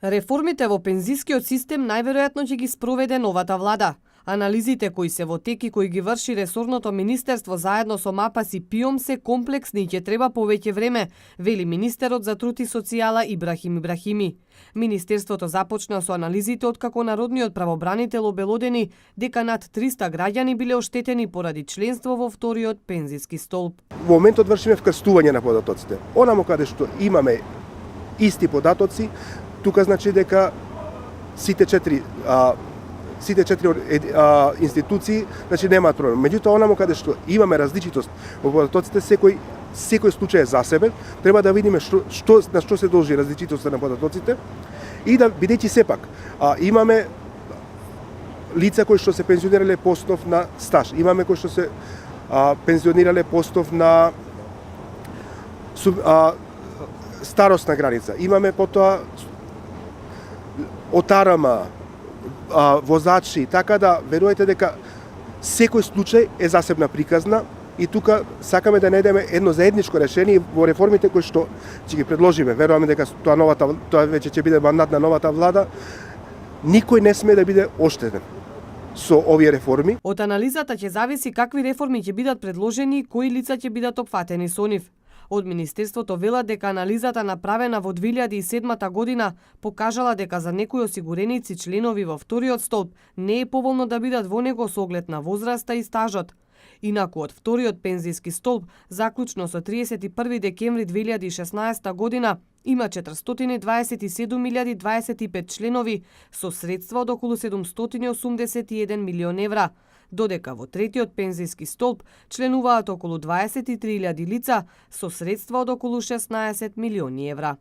Реформите во пензискиот систем најверојатно ќе ги спроведе новата влада. Анализите кои се во тек и кои ги врши ресорното министерство заедно со МАПАС и ПИОМ се комплексни и ќе треба повеќе време, вели министерот за труд и социјала Ибрахим Ибрахими. Министерството започна со анализите откако народниот правобранител обелодени дека над 300 граѓани биле оштетени поради членство во вториот пензиски столб. Во моментот вршиме вкрстување на податоците. Онамо каде што имаме исти податоци, тука значи дека сите четири институции значи немаат проблем. Меѓутоа онамо каде што имаме различитост во податоците, секој случај е за себе, треба да видиме на што се должи различитоста на податоците и да бидејќи сепак имаме лица кои што се пензионирале по основ на стаж, имаме кои што се пензионирале по основ на старосна граница, имаме потоа отарама, возачи, така да верувате дека секој случај е засебна приказна и тука сакаме да најдеме едно заедничко решение во реформите кои што ќе ги предложиме. Веруваме дека тоа веќе ќе биде мандат на новата влада. Никој не сме да биде оштетен со овие реформи. Од анализата ќе зависи какви реформи ќе бидат предложени и кои лица ќе бидат опфатени со нив. Од Министерството велат дека анализата направена во 2007 година покажала дека за некои осигуреници членови во вториот столб не е поволно да бидат во него со оглед на возраста и стажот. Инаку од вториот пензиски столб, заклучно со 31 декември 2016 година, има 427.025 членови со средства од околу 781 милион евра, додека во третиот пензиски столб членуваат околу 23.000 лица со средства од околу 16 милиони евра.